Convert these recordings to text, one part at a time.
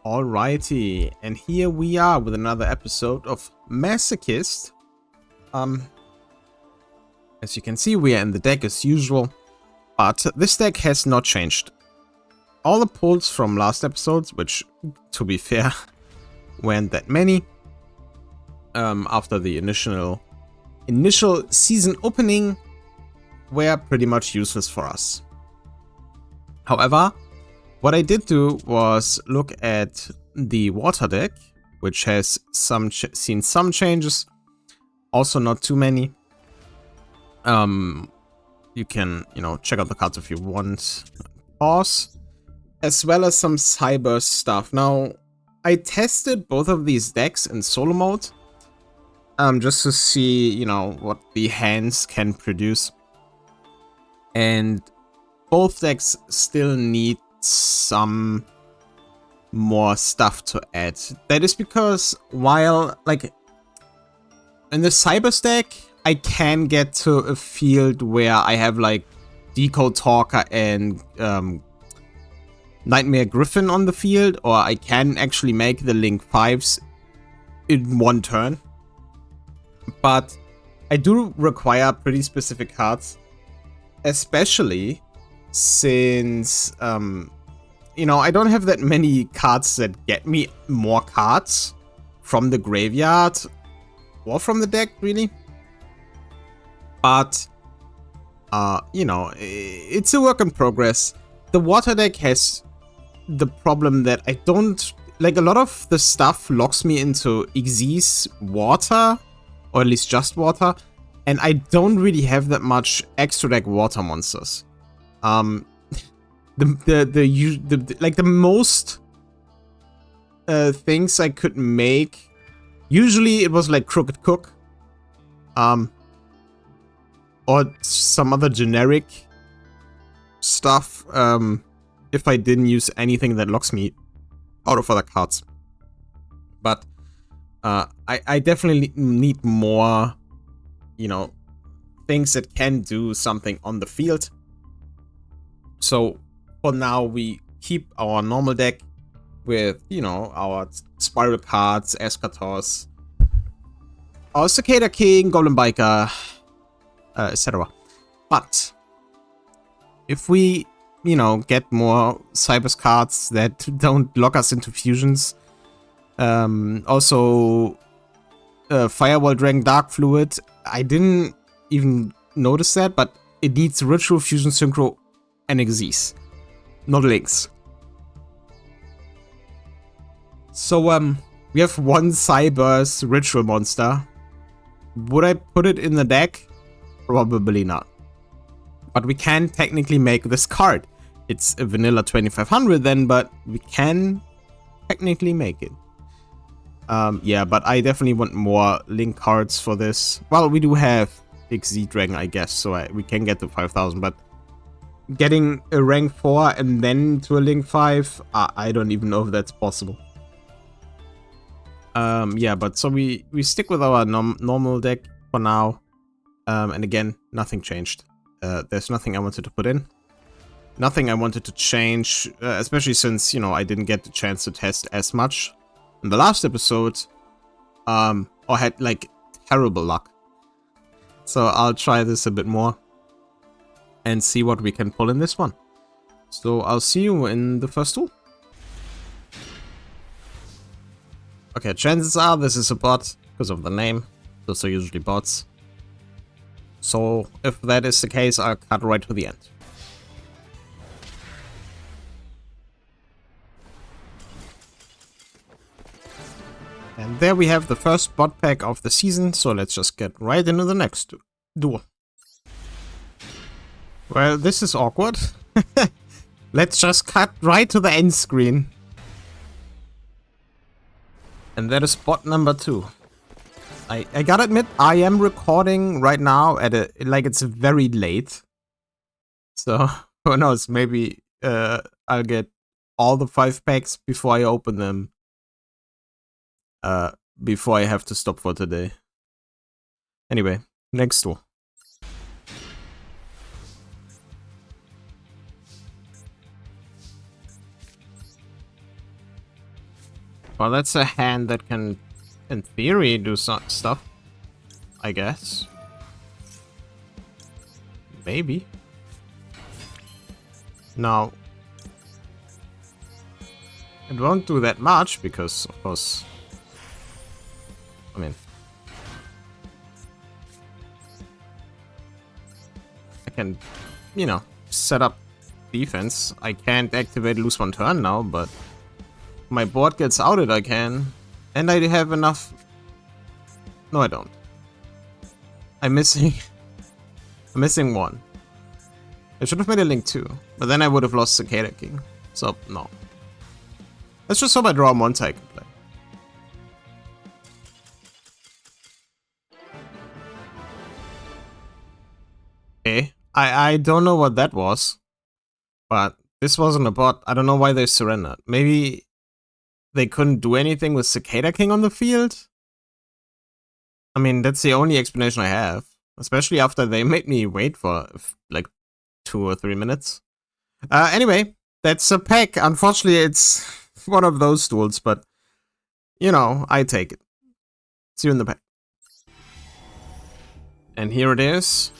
Alrighty, and here we are with another episode of Masochist. As you can see, we are in the deck as usual, but this deck has not changed. All the pulls from last episodes, which, to be fair, weren't that many, after the initial season opening, were pretty much useless for us. However, what I did do was look at the water deck, which has seen some changes, also not too many. You can, check out the cards if you want. Pause, as well as some cyber stuff. Now, I tested both of these decks in solo mode, just to see, what the hands can produce. And both decks still need some more stuff to add. That is because while, in the cyber stack, I can get to a field where I have, Decode Talker and Nightmare Griffin on the field, or I can actually make the Link 5s in one turn. But I do require pretty specific cards, especially since, I don't have that many cards that get me more cards from the graveyard or from the deck, really. But, it's a work in progress. The water deck has the problem that I don't, a lot of the stuff locks me into Xyz water, or at least just water, and I don't really have that much extra deck water monsters. The most things I could make, usually it was like Crooked Cook, or some other generic stuff, if I didn't use anything that locks me out of other cards. But I definitely need more, things that can do something on the field. So for now, we keep our normal deck with, our Spiral cards, Eschatos, our Cicada King, Goblin Biker, etc. But if we, get more Cybers cards that don't lock us into fusions, also Firewall Dragon Dark Fluid, I didn't even notice that, but it needs Ritual, Fusion Synchro, and Xyz, not links. So we have one Cybers Ritual monster. Would I put it in the deck? Probably not. But we can technically make this card. It's a vanilla 2500 then, but we can technically make it. Yeah, but I definitely want more link cards for this. Well, we do have Xyz Dragon, I guess, so we can get to 5000, but getting a rank 4 and then to a link 5, I don't even know if that's possible. Yeah, but so we stick with our normal deck for now. And again, nothing changed. There's nothing I wanted to put in. Nothing I wanted to change, especially since, I didn't get the chance to test as much in the last episode. Or had, terrible luck. So I'll try this a bit more and see what we can pull in this one. So I'll see you in the first tool. Okay, chances are this is a bot because of the name. Those are usually bots. So if that is the case, I'll cut right to the end. And there we have the first bot pack of the season, so let's just get right into the next duel. Well, this is awkward. Let's just cut right to the end screen. And that is bot number 2. I gotta admit, I am recording right now at it's very late. So, who knows, maybe I'll get all the 5 packs before I open them. Before I have to stop for today. Anyway, next tool. Well, that's a hand that can, in theory, do some stuff. I guess. Maybe. Now, it won't do that much because, of course, I mean, I can, you know, set up defense. I can't activate lose one turn now, but my board gets outed, I can. And I have enough. No, I don't. I'm missing. I'm missing one. I should have made a link too, but then I would have lost Cicada King. So, no. Let's just hope I draw a Monte I can play. Okay. I don't know what that was, but this wasn't a bot. I don't know why they surrendered. Maybe they couldn't do anything with Cicada King on the field? I mean, that's the only explanation I have. Especially after they made me wait for, like, 2 or 3 minutes. Anyway, that's a pack. Unfortunately, it's one of those duels, but, you know, I take it. See you in the pack. And here it is.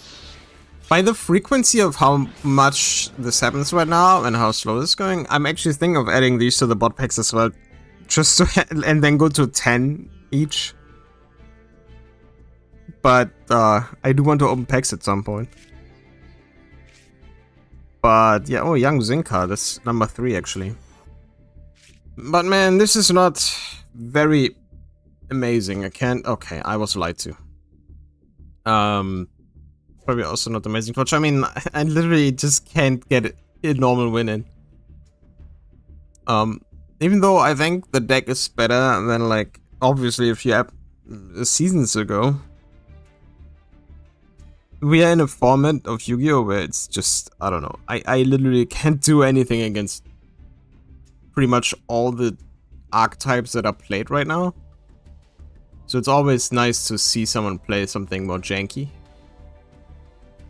By the frequency of how much this happens right now and how slow this is going, I'm actually thinking of adding these to the bot packs as well. Just to, and then go to 10 each. But I do want to open packs at some point. But yeah, oh, Young Zinka, that's number 3 actually. But man, this is not very amazing. I can't, okay, I was lied to. Probably also not amazing, which I mean, I literally just can't get a normal win in. Even though I think the deck is better than, like, obviously if you have seasons ago. We are in a format of Yu-Gi-Oh! Where it's just, I don't know, I literally can't do anything against pretty much all the archetypes that are played right now. So it's always nice to see someone play something more janky.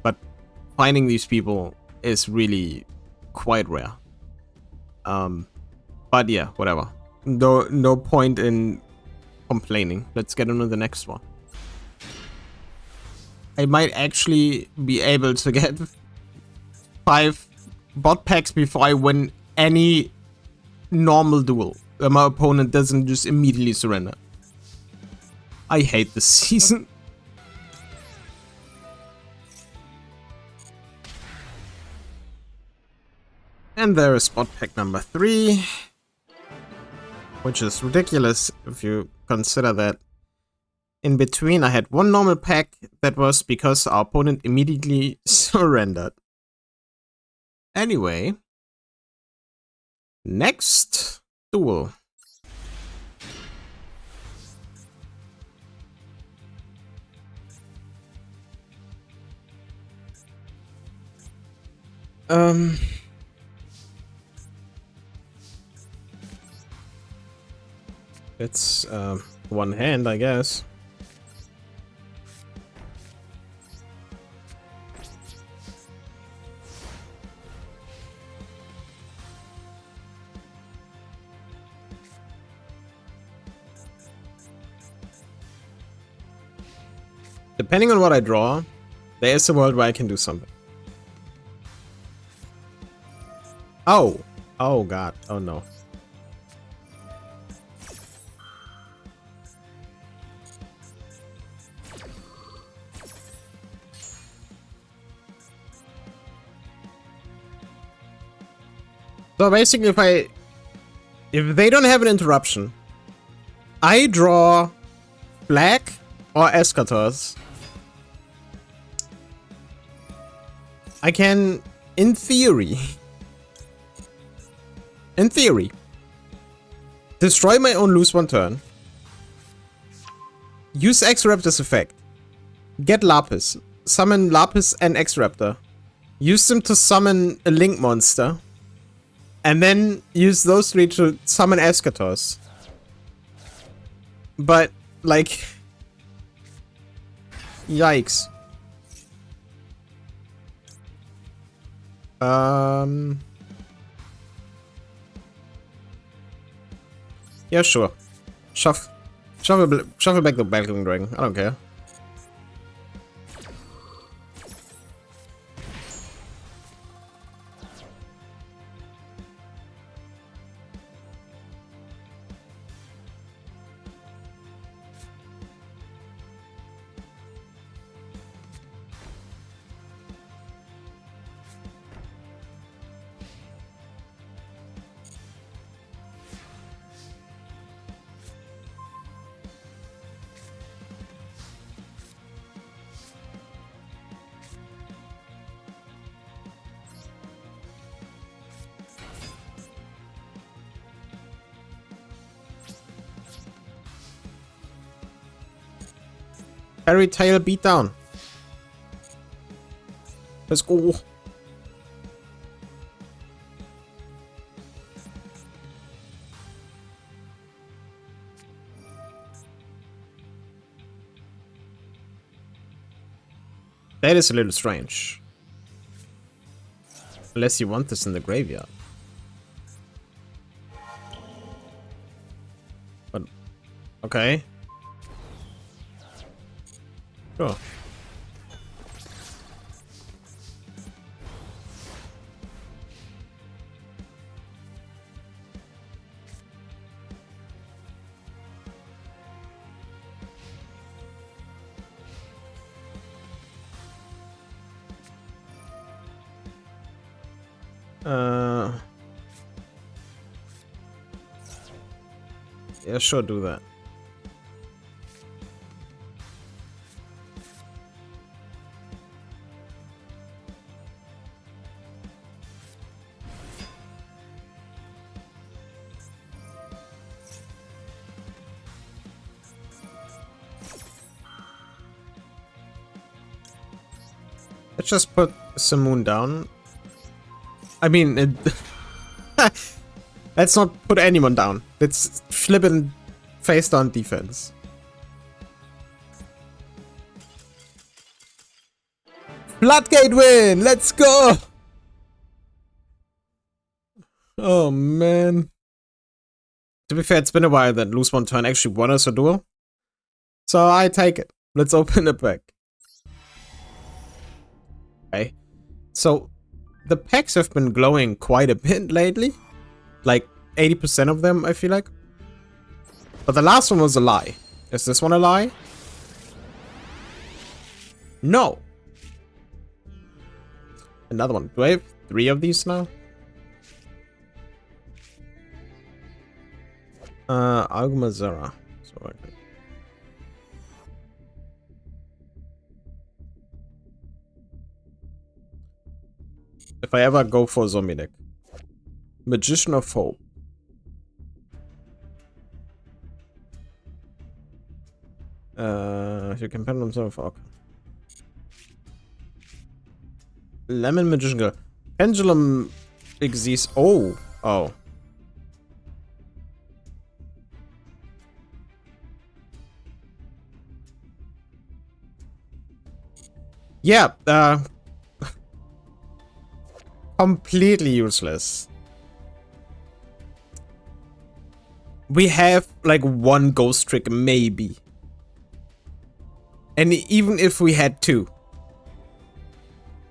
But finding these people is really quite rare. But yeah, whatever. No point in complaining. Let's get on to the next one. I might actually be able to get 5 bot packs before I win any normal duel. My opponent doesn't just immediately surrender. I hate this season. And there is bot pack number 3. Which is ridiculous if you consider that in between I had one normal pack that was because our opponent immediately surrendered. Anyway, next duel. It's one hand, I guess. Depending on what I draw, there is a world where I can do something. Oh! Oh god. Oh no. So basically, if they don't have an interruption, I draw black or Escators. I can, in theory, destroy my own lose one turn, use X-Raptor's effect, get Lapis, summon Lapis and X-Raptor, use them to summon a Link monster, and then use those 3 to summon Escators. But, like, yikes. Yeah, sure. Shuffle back the Battling Dragon. I don't care. Fairy Tail Beatdown. Let's go. That is a little strange. Unless you want this in the graveyard. But, okay. Sure. Yeah, sure, do that. Let's just put Simoon down. I mean, let's not put anyone down. Let's flip and face down defense. Floodgate win! Let's go! Oh man. To be fair, it's been a while that lose one turn actually won us a duel. So I take it. Let's open it back. Okay. So the packs have been glowing quite a bit lately. Like 80% of them, I feel like. But the last one was a lie. Is this one a lie? No. Another one. Do I have 3 of these now? Algumazera. So okay. If I ever go for a zombie deck. Magician of Hope. You can pendulum himself. Okay. Lemon Magician Girl. Pendulum exists. Oh. Oh. Yeah. Completely useless. We have like one ghost trick, maybe. And even if we had 2,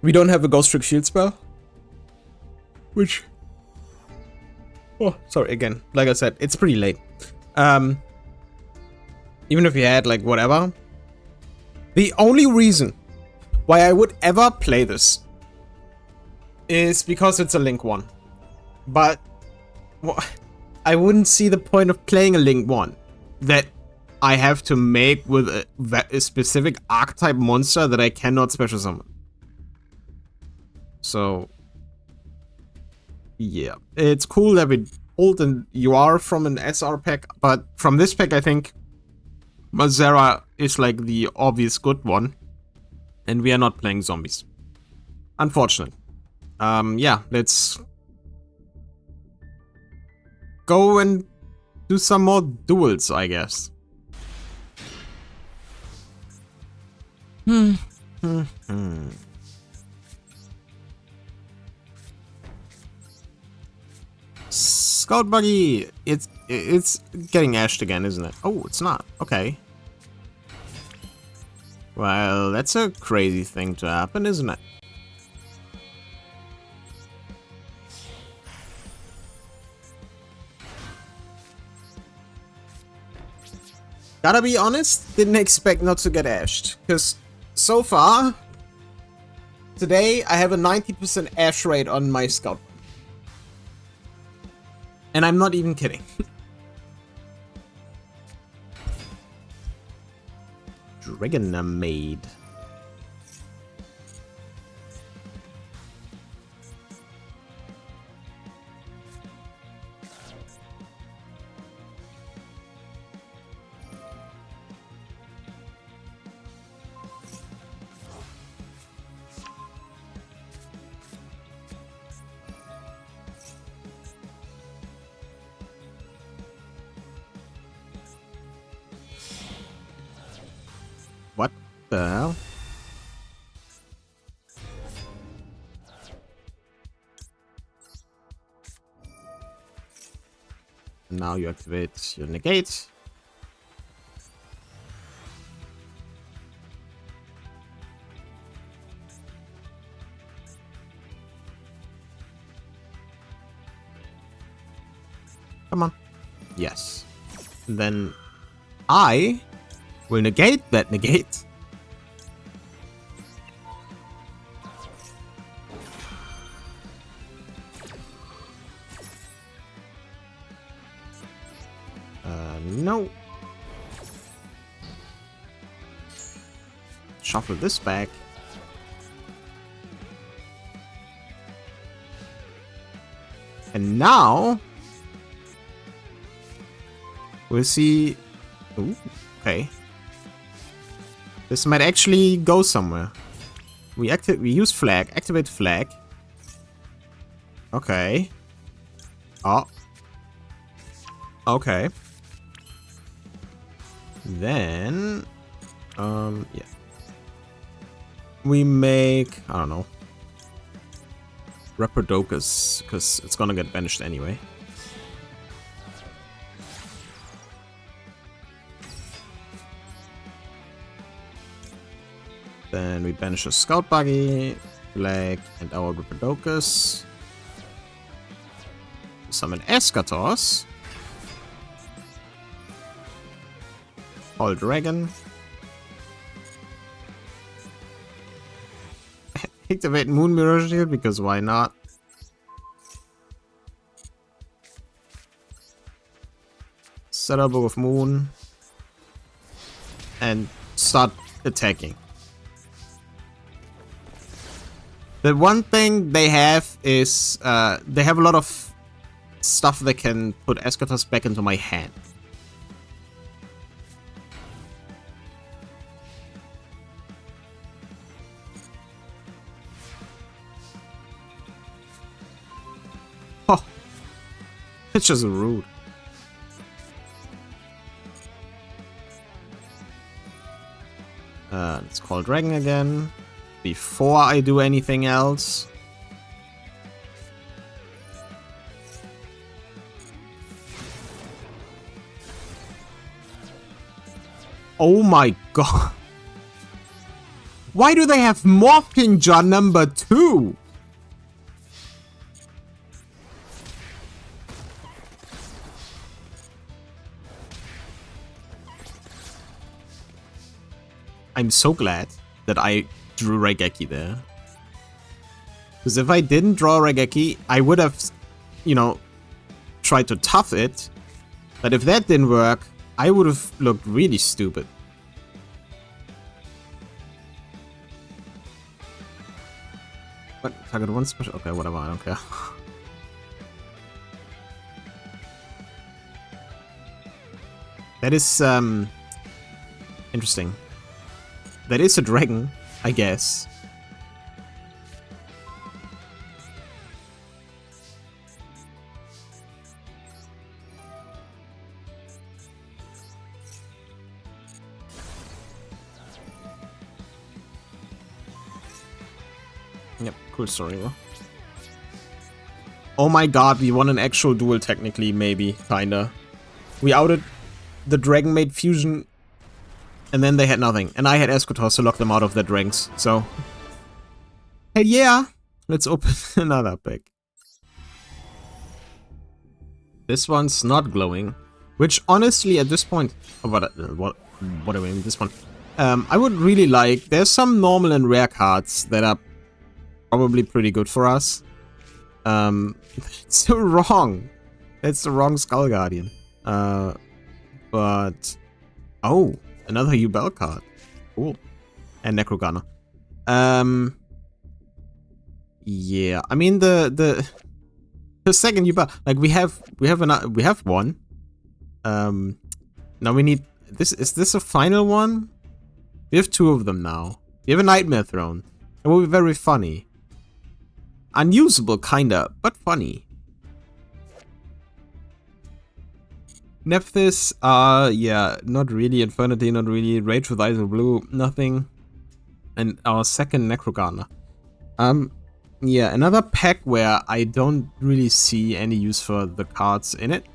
we don't have a ghost trick shield spell. Which... Oh, sorry, again. Like I said, it's pretty late. Even if we had like whatever. The only reason why I would ever play this is because it's a Link 1. But... well, I wouldn't see the point of playing a Link 1 that I have to make with a specific archetype monster that I cannot special summon. So, yeah. It's cool that we pulled an UR from an SR pack, but from this pack I think Mazera is like the obvious good one. And we are not playing zombies. Unfortunate. Yeah, let's go and do some more duels, I guess. Scout Buggy! It's getting ashed again, isn't it? Oh, it's not. Okay. Well, that's a crazy thing to happen, isn't it? Gotta be honest, didn't expect not to get ashed. Because so far, today I have a 90% ash rate on my Scout. And I'm not even kidding. Dragon Maid. What the hell? Now you activate your negate. Come on. Yes. And then I will negate that negate. No. Shuffle this back. And now we'll see. Ooh, okay. This might actually go somewhere. We use flag. Activate flag. Okay. Oh. Okay. Then yeah. We make, I don't know, Rapidocus, because it's gonna get banished anyway. Then we banish a Scout Buggy, Flag, and our Rapidocus. Summon Eschatos. All Dragon. Activate Moon Mirror Shield, because why not? Set up with Moon. And start attacking. The one thing they have is they have a lot of stuff that can put Eschatos back into my hand. Oh, it's just rude. Let's call Dragon again. Before I do anything else. Oh my god. Why do they have Morphing Jar number 2? I'm so glad that I drew Raigeki there. Because if I didn't draw Raigeki, I would have, you know, tried to tough it. But if that didn't work, I would have looked really stupid. What? Target one special? Okay, whatever, I don't care. That is, interesting. That is a dragon, I guess. Yep, cool story though. Oh my god, we won an actual duel technically, maybe, kinda. We outed the Dragon Maid fusion, and then they had nothing. And I had Eschatos to lock them out of their drinks, so... Hey, yeah! Let's open another pack. This one's not glowing, which honestly at this point... what do I mean this one? I would really like... There's some normal and rare cards that are probably pretty good for us. It's so wrong. That's the wrong Skull Guardian. But... Oh, another Yubel card. Cool. And Necrogunner. Yeah, I mean the second Yubel, like we have one. Now we need this. Is this a final one? We have two of them now. We have a Nightmare Throne. It will be very funny. Unusable, kinda, but funny. Nephthys, yeah, not really. Infernity, not really. Rage with Eyes of Blue, nothing. And our second Necrogunner. Yeah, another pack where I don't really see any use for the cards in it.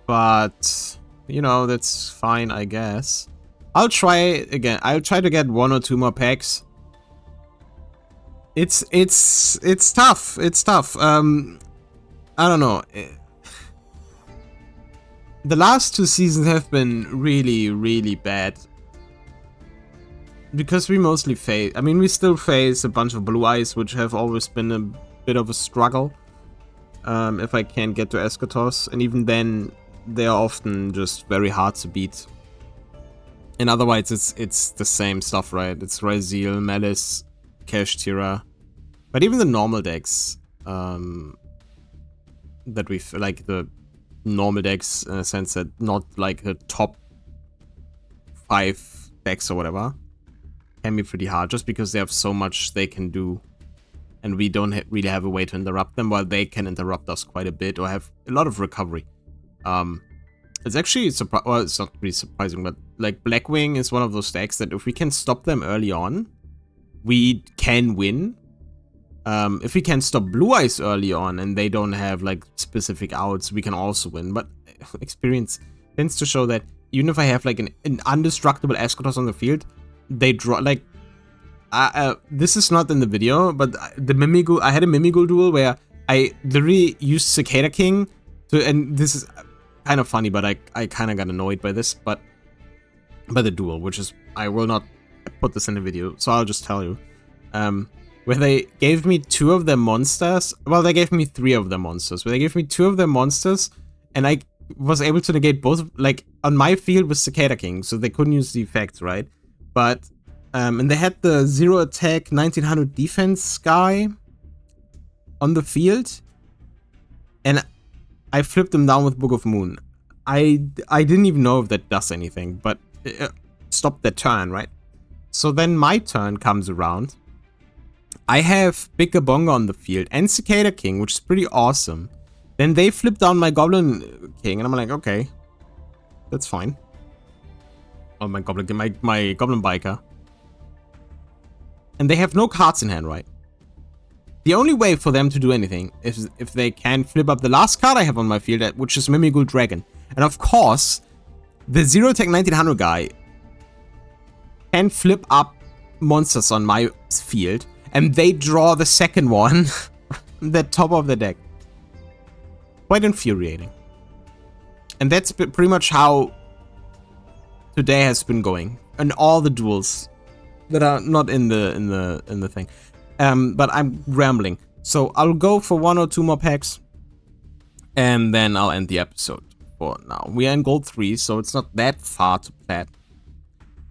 But, you know, that's fine, I guess. I'll try again. I'll try to get 1 or 2 more packs. It's tough. It's tough. I don't know. The last 2 seasons have been really, really bad. Because we mostly face... I mean, we still face a bunch of Blue Eyes, which have always been a bit of a struggle. If I can't get to Eschatos. And even then, they are often just very hard to beat. And otherwise, it's the same stuff, right? It's Raziel, Malice, Kashtira. But even the normal decks... that we've... Like, the normal decks, in a sense that not, like, the top 5 decks or whatever... can be pretty hard, just because they have so much they can do. And we don't really have a way to interrupt them, while they can interrupt us quite a bit, or have a lot of recovery. It's actually, well, it's not really surprising, but like Blackwing is one of those decks that if we can stop them early on, we can win. If we can stop Blue Eyes early on, and they don't have like specific outs, we can also win. But experience tends to show that even if I have like an indestructible Eschatos on the field, they draw like this is not in the video, but the Mimigul, I had a Mimigul duel where I literally used Cicada King to, and this is kind of funny, but I kind of got annoyed by this, but by the duel, which is, I will not put this in the video, so I'll just tell you, where they gave me 2 of their monsters. Well, they gave me 3 of their monsters, where they gave me 2 of their monsters, and I was able to negate both, like on my field with Cicada King, so they couldn't use the effects, right? But, and they had the 0 attack, 1900 defense guy on the field. And I flipped him down with Book of Moon. I didn't even know if that does anything, but it stopped their turn, right? So then my turn comes around. I have Big Gabonga on the field and Cicada King, which is pretty awesome. Then they flip down my Goblin King, and I'm like, okay, that's fine. Oh, my Goblin Biker. And they have no cards in hand, right? The only way for them to do anything is if they can flip up the last card I have on my field, which is Mimigul Dragon. And of course, the 0 attack 1900 guy can flip up monsters on my field, and they draw the second one, the top of the deck. Quite infuriating. And that's pretty much how today has been going, and all the duels that are not in the thing. But I'm rambling, so I'll go for 1 or 2 more packs, and then I'll end the episode for now. We are in gold 3, so it's not that far to Plat.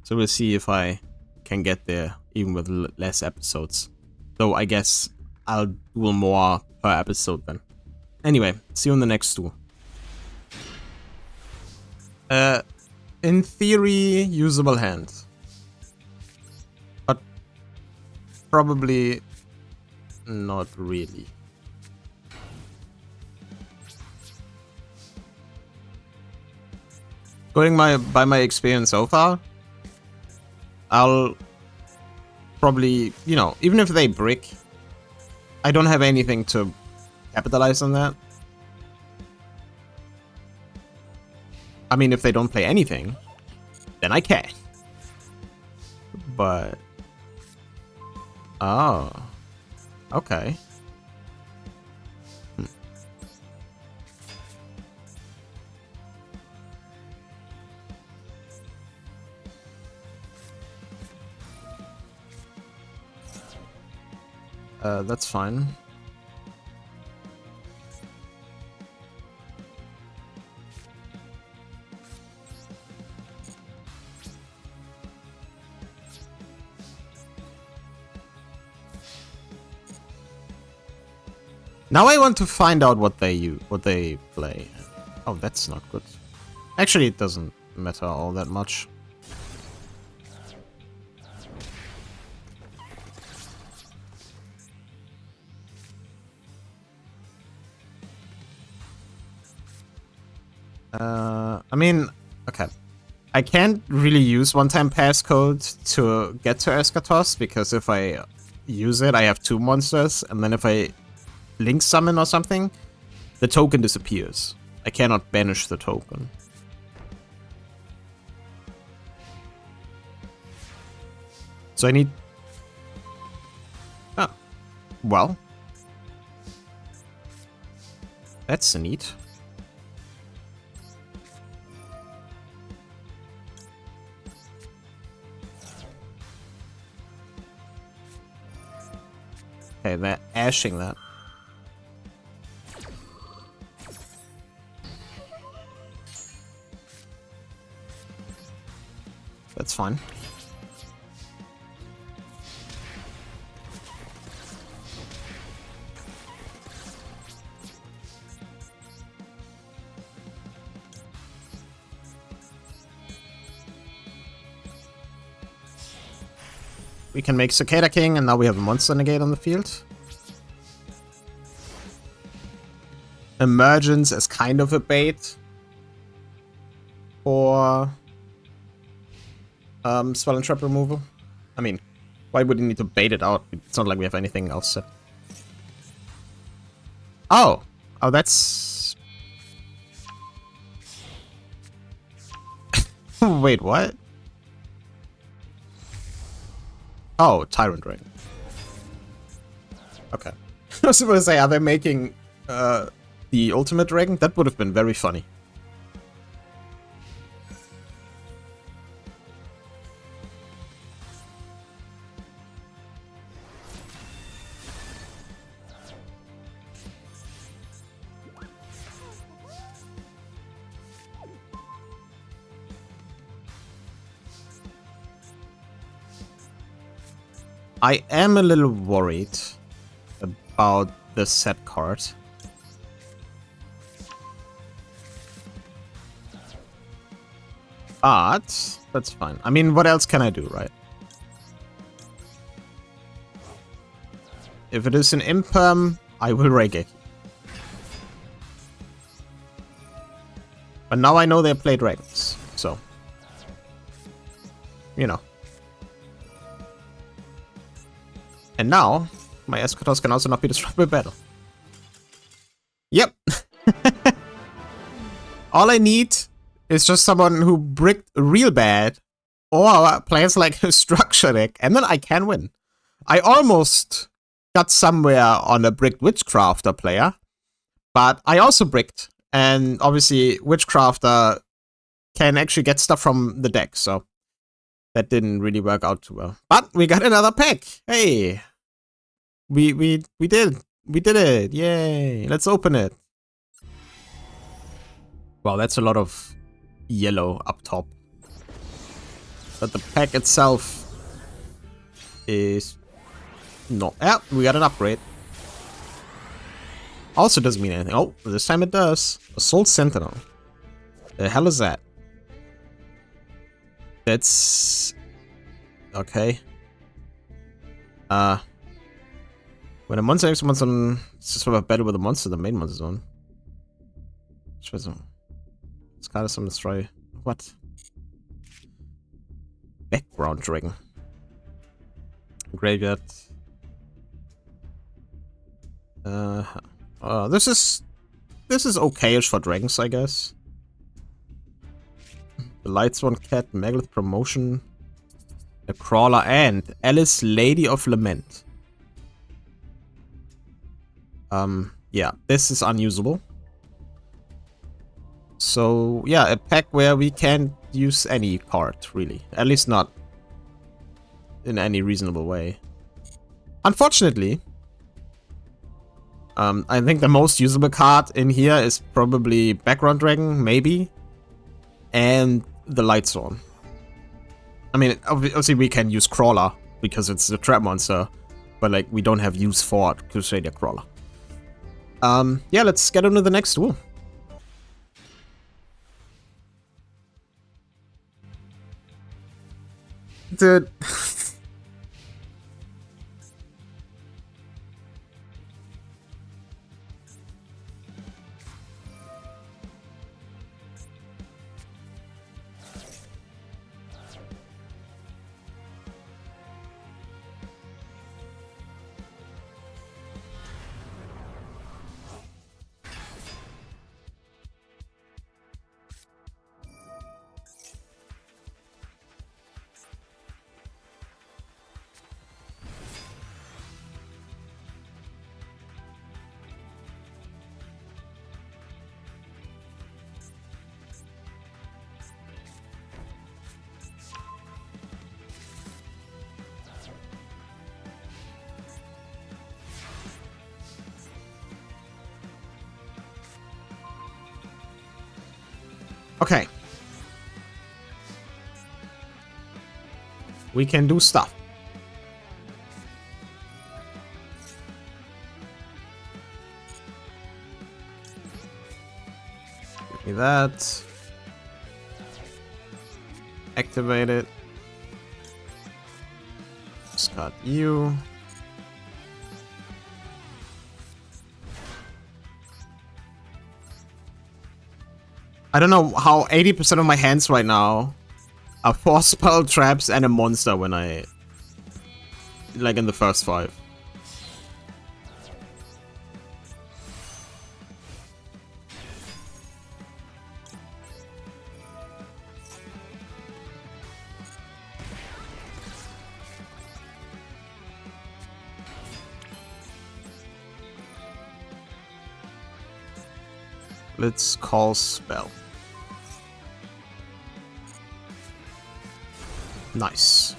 So we'll see if I can get there even with less episodes. Though I guess I'll duel more per episode then. Anyway, see you in the next duel. In theory, usable hand. But probably not really. Going by my experience so far, I'll probably, you know, even if they brick, I don't have anything to capitalize on that. I mean, if they don't play anything, then I can. But... Oh. Okay. That's fine. Now I want to find out what they play. Oh, that's not good. Actually, it doesn't matter all that much. I mean, okay. I can't really use one-time passcode to get to Eschatos, because if I use it, I have 2 monsters, and then if I link summon or something, the token disappears. I cannot banish the token. So I need... Oh. Well. That's neat. Okay, they're ashing that. That's fine. We can make Cicada King, and now we have a monster negate on the field. Emergence as kind of a bait for spell and trap removal. I mean, why would you need to bait it out? It's not like we have anything else set. Oh! Oh, that's... Wait, what? Oh, Tyrant Ring. Okay. I was supposed to say, are they making the Ultimate Dragon? That would have been very funny. I am a little worried about the set card. But that's fine. I mean, what else can I do, right? If it is an imperm, I will Reggae. But now I know they play dragons, so... You know. And now, my Eschatos can also not be destroyed by battle. Yep. All I need is just someone who bricked real bad, or plays like a structure deck, and then I can win. I almost got somewhere on a bricked Witchcrafter player, but I also bricked, and obviously Witchcrafter can actually get stuff from the deck, so that didn't really work out too well. But we got another pack. Hey, we did it. Yay! Let's open it. Wow, that's a lot of yellow up top. But the pack itself is not. Yeah, we got an upgrade. Also doesn't mean anything. Oh, this time it does. Assault Sentinel. The hell is that? That's okay. When a monster enters monster on, it's just a battle with a monster, the main monster zone. It's kind of some destroy. What? Background Dragon. Graveyard. This is okay-ish for dragons, I guess. The Lightsworn Cat, Megalith Promotion, a Crawler, and Alice, Lady of Lament. Yeah, this is unusable. So, yeah, a pack where we can't use any card, really. At least not in any reasonable way. Unfortunately, I think the most usable card in here is probably Background Dragon, maybe, and the Lightsworn. I mean, obviously we can use Crawler, because it's the trap monster, but like, we don't have use for Crusader Crawler. Yeah, let's get on to the next duel. Dude. Okay. We can do stuff. Give me that. Activate it. Discard you. I don't know how 80% of my hands right now are 4 spell traps and a monster when I... like in the first 5. Let's call spell. Nice.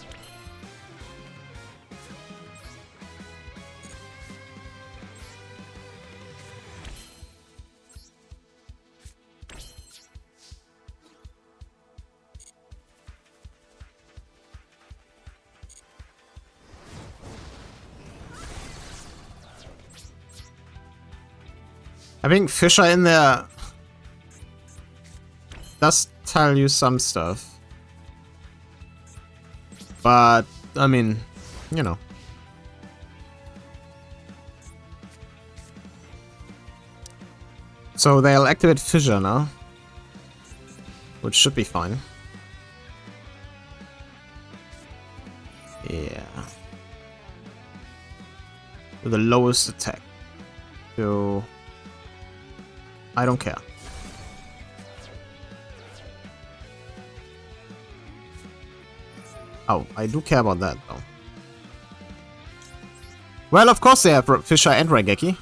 Having Fisher in there does tell you some stuff. But, I mean, you know. So they'll activate Fissure now. Which should be fine. Yeah. With the lowest attack. So... I don't care. Oh, I do care about that, though. Well, of course they have Fisher and Raigeki.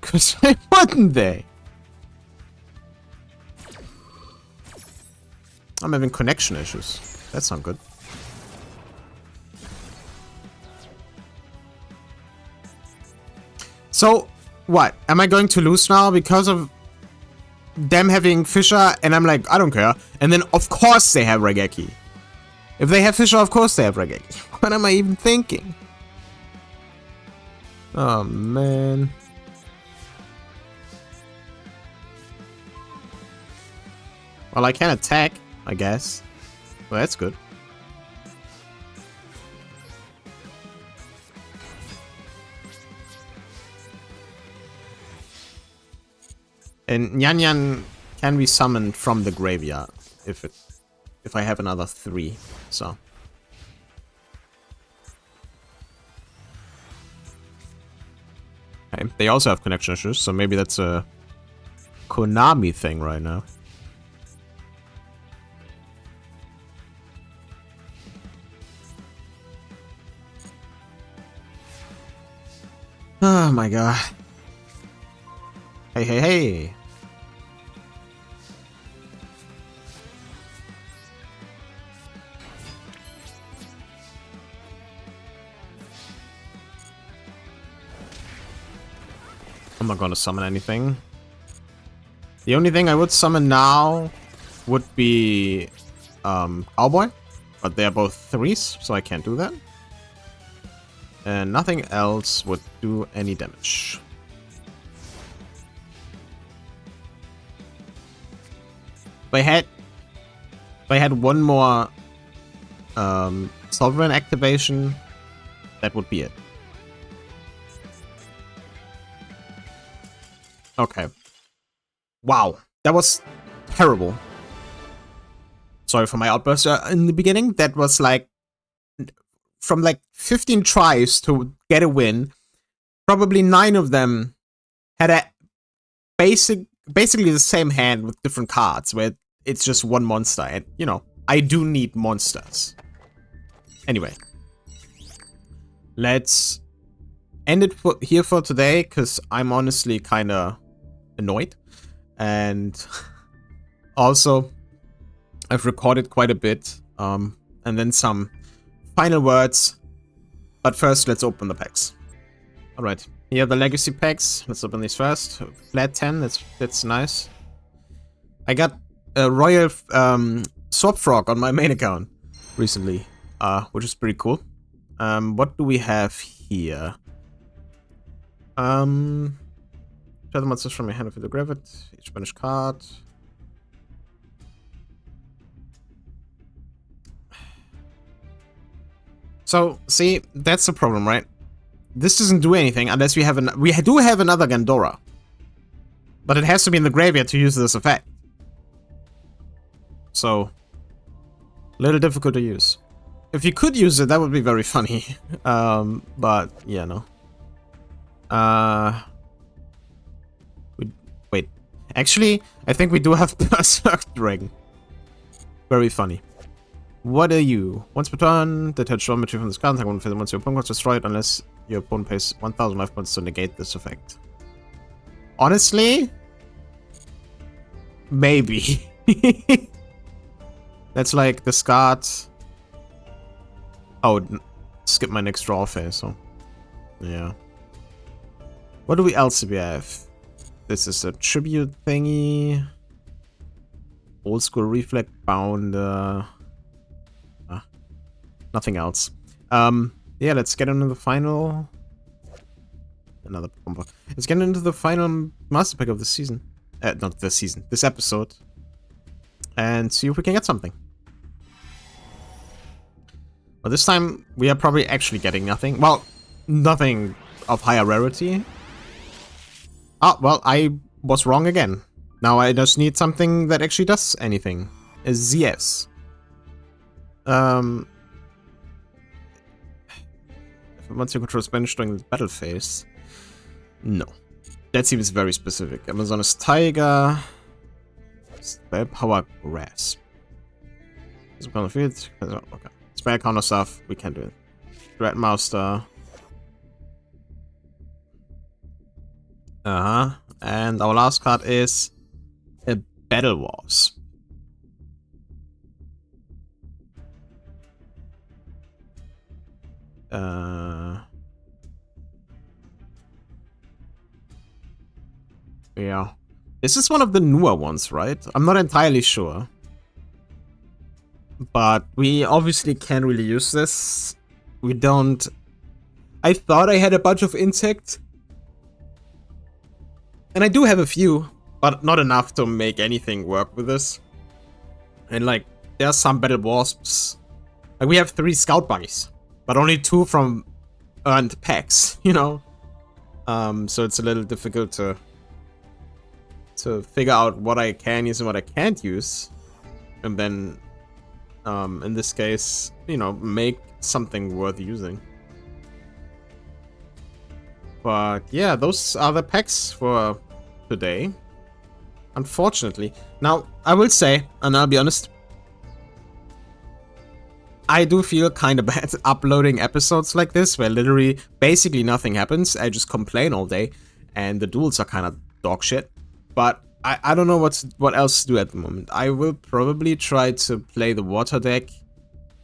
Because why wouldn't they? I'm having connection issues. That's not good. So, what? Am I going to lose now because of them having Fisher? And I'm like, I don't care. And then, of course, they have Raigeki. If they have Fisher, of course they have Raigeki. What am I even thinking? Oh, man. Well, I can attack, I guess. Well, that's good. And Nyan Nyan can be summoned from the graveyard if I have another 3. So. Okay. They also have connection issues, so maybe that's a Konami thing right now. Oh my god. Hey, hey, hey. I'm not gonna summon anything. The only thing I would summon now would be Cowboy, but they're both 3s, so I can't do that. And nothing else would do any damage. If I had one more Sovereign activation, that would be it. Okay. Wow, that was terrible. Sorry for my outburst in the beginning. That was like from like 15 tries to get a win. Probably 9 of them had a basically the same hand with different cards, where it's just one monster. And you know, I do need monsters. Anyway, let's end it here for today, because I'm honestly kind of annoyed. And also, I've recorded quite a bit, and then some final words. But first, let's open the packs. Alright, here are the legacy packs. Let's open these first. Plat 10, that's nice. I got a royal swap frog on my main account recently, which is pretty cool. What do we have here? Try the monsters from your hand if you grab it. Each banish card. So, see, that's the problem, right? This doesn't do anything unless we have we do have another Gandora. But it has to be in the graveyard to use this effect. So, a little difficult to use. If you could use it, that would be very funny. But, yeah, no. Wait. Actually, I think we do have Berserk Dragon. Very funny. What are you? Once per turn, detach one material from this card. Once your opponent gets destroyed, unless your opponent pays 1000 life points to negate this effect. Honestly, maybe. That's like discard. Oh, skip my next draw phase. So, yeah. What do we else have? This is a tribute thingy. Old school reflect bounder. Nothing else. Yeah, let's get into the final. Another combo. Let's get into the final master pack of the season. Not this season. This episode. And see if we can get something. Well, this time we are probably actually getting nothing. Well, nothing of higher rarity. Ah, well, I was wrong again. Now I just need something that actually does anything. A ZS. Once you control Spanish during the battle phase. No. That seems very specific. Amazoness Tiger. Spell Power Grasp. On the field. Okay. Spell counter stuff. We can do it. Dreadmaster. And our last card is a Battle Wars. Yeah. This is one of the newer ones, right? I'm not entirely sure. But we obviously can't really use this. We don't... I thought I had a bunch of insects. And I do have a few, but not enough to make anything work with this. And like, there's some battle wasps. Like, we have 3 scout buggies, but only 2 from earned packs, you know? So it's a little difficult to figure out what I can use and what I can't use. And then, in this case, you know, make something worth using. But yeah, those are the packs for today. Unfortunately. Now, I will say, and I'll be honest, I do feel kind of bad uploading episodes like this, where literally basically nothing happens. I just complain all day, and the duels are kind of dog shit. But I don't know what else to do at the moment. I will probably try to play the water deck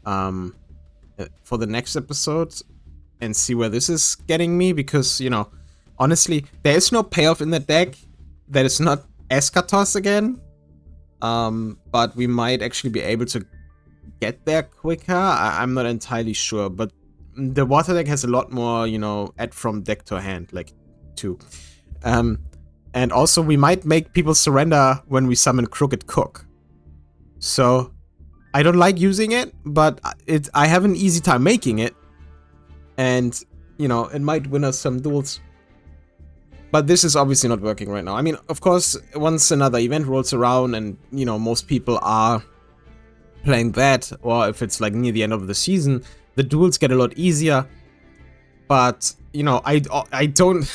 for the next episode and see where this is getting me, because, you know, honestly, there is no payoff in the deck that is not Eschatos again. But we might actually be able to get there quicker. I'm not entirely sure, but the water deck has a lot more, you know, add from deck to hand, like 2. And also we might make people surrender when we summon Crooked Cook. So I don't like using it, but I have an easy time making it. And, you know, it might win us some duels. But this is obviously not working right now. I mean, of course, once another event rolls around and, you know, most people are playing that, or if it's like near the end of the season, the duels get a lot easier. But, you know, I don't...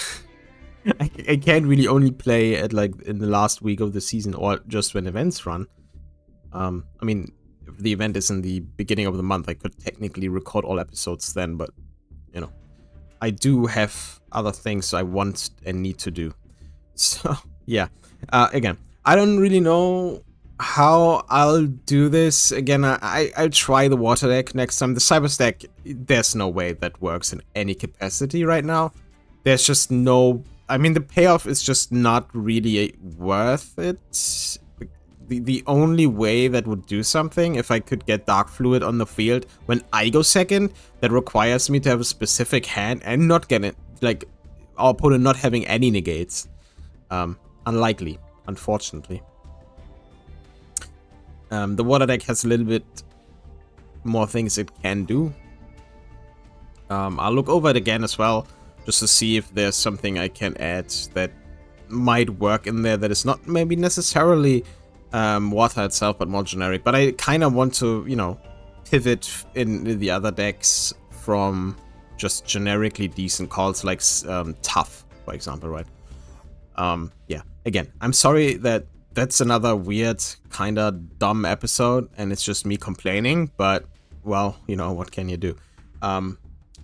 I can't really only play at like in the last week of the season or just when events run. I mean, if the event is in the beginning of the month, I could technically record all episodes then, but, you know, I do have other things I want and need to do. So, yeah. Again, I don't really know how I'll do this. Again, I'll try the water deck next time. The Cyber deck, there's no way that works in any capacity right now. There's just no... I mean, the payoff is just not really worth it. The only way that would do something, if I could get Dark Fluid on the field when I go second, that requires me to have a specific hand and not get it, like, our opponent not having any negates. Unlikely, unfortunately. The water deck has a little bit more things it can do. I'll look over it again as well, just to see if there's something I can add that might work in there that is not maybe necessarily water itself, but more generic. But I kind of want to, you know, pivot in the other decks from just generically decent calls like Tough, for example, right? Yeah, again, I'm sorry that that's another weird, kind of dumb episode, and it's just me complaining, but, well, you know, what can you do?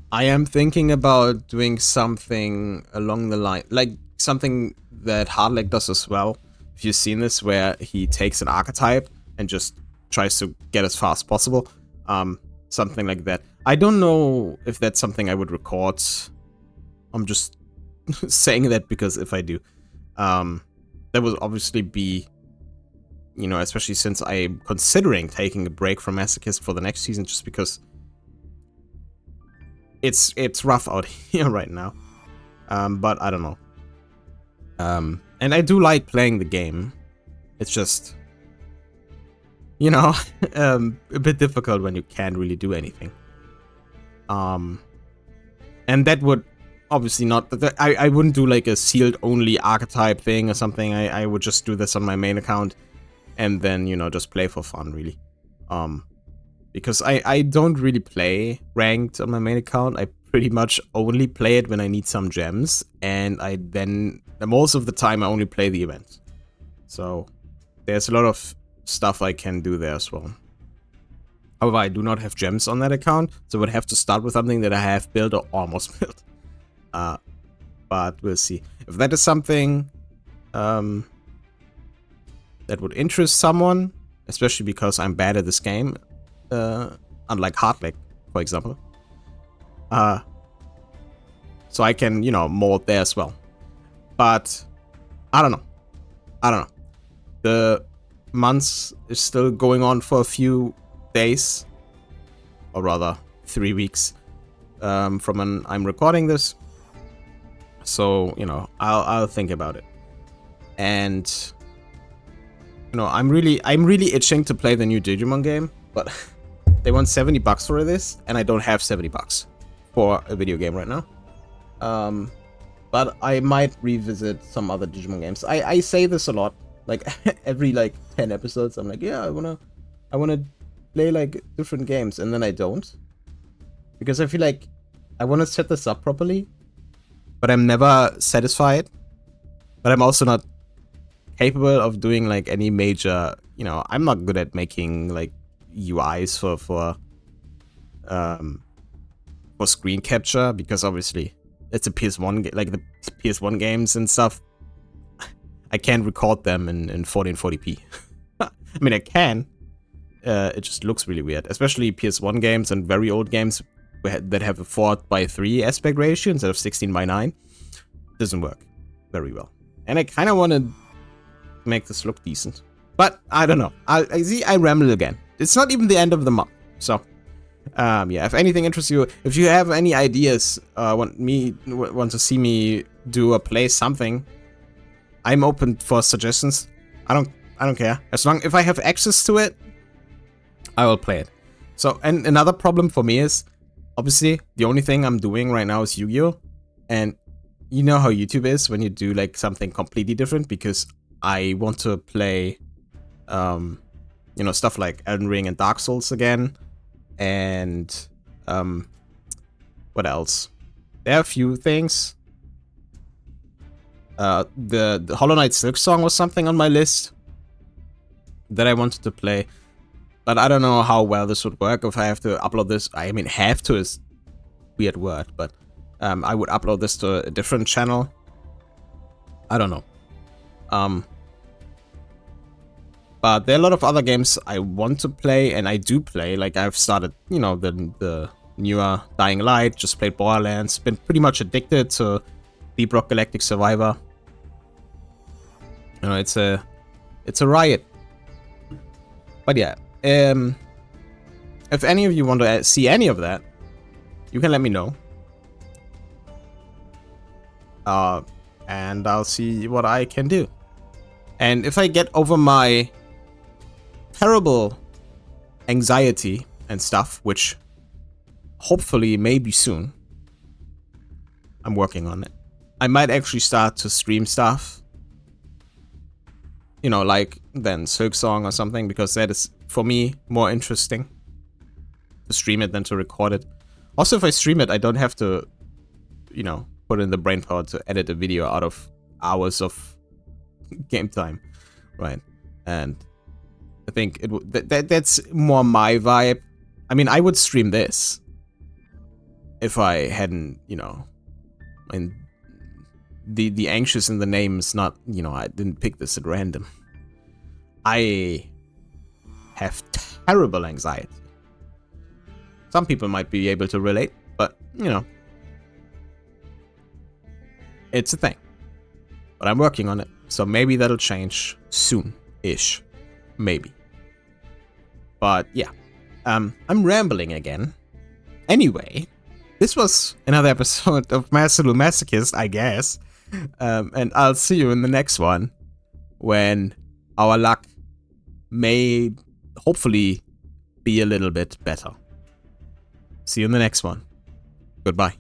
I am thinking about doing something along the line, like something that Hardleg does as well. If you've seen this, where he takes an archetype and just tries to get as far as possible. Something like that. I don't know if that's something I would record. I'm just saying that because if I do, that would obviously be, you know, especially since I'm considering taking a break from Masochist for the next season, just because it's rough out here right now. But I don't know. And I do like playing the game. It's just, you know, a bit difficult when you can't really do anything. And that would obviously not... I wouldn't do like a sealed only archetype thing or something. I would just do this on my main account and then, you know, just play for fun, really. Because I don't really play ranked on my main account. I pretty much only play it when I need some gems, and I then, most of the time, I only play the event. So there's a lot of stuff I can do there as well. However, I do not have gems on that account, so I would have to start with something that I have built or almost built. But we'll see. If that is something that would interest someone, especially because I'm bad at this game, unlike Hardleg, for example. So I can, you know, mold there as well. But I don't know. The month is still going on for a few days, or rather 3 weeks from when I'm recording this. So, you know, I'll think about it. And, you know, I'm really itching to play the new Digimon game, but they want $70 for this, and I don't have $70 for a video game right now. But I might revisit some other Digimon games. I say this a lot, like every like 10 episodes. I'm like, yeah, I wanna play like different games, and then I don't, because I feel like I want to set this up properly, but I'm never satisfied. But I'm also not capable of doing like any major, you know, I'm not good at making like UIs for screen capture, because obviously it's a PS1 like the PS1 games and stuff. I can't record them in 1440p. I mean, I can. It just looks really weird, especially PS1 games and very old games that have a 4:3 aspect ratio instead of 16:9. Doesn't work very well. And I kind of want to make this look decent, but I don't know. I see I ramble again. It's not even the end of the month, so yeah. If anything interests you, if you have any ideas, want to see me do or play something, I'm open for suggestions. I don't care. As long if I have access to it, I will play it. So, and another problem for me is, obviously, the only thing I'm doing right now is Yu-Gi-Oh! And you know how YouTube is when you do like something completely different, because I want to play, you know, stuff like Elden Ring and Dark Souls again. And, what else? There are a few things. The Hollow Knight Silk Song was something on my list that I wanted to play, but I don't know how well this would work if I have to upload this. I mean, have to is a weird word, but I would upload this to a different channel. I don't know. But there are a lot of other games I want to play, and I do play. Like, I've started, you know, the newer Dying Light, just played Borderlands, been pretty much addicted to Deep Rock Galactic Survivor. You know, it's a riot. But yeah, if any of you want to see any of that, you can let me know. And I'll see what I can do. And if I get over my terrible anxiety and stuff, which hopefully maybe soon, I'm working on it, I might actually start to stream stuff. You know, like than Silk Song or something, because that is, for me, more interesting to stream it than to record it. Also, if I stream it, I don't have to, you know, put in the brainpower to edit a video out of hours of game time, right? And I think that's more my vibe. I mean, I would stream this if I hadn't, you know, and the anxious in the name is not, you know, I didn't pick this at random. I have terrible anxiety. Some people might be able to relate, but, you know, it's a thing. But I'm working on it, so maybe that'll change soon-ish. Maybe. But, yeah. I'm rambling again. Anyway, this was another episode of Masochist, I guess. And I'll see you in the next one, when our luck may hopefully be a little bit better. See you in the next one. Goodbye.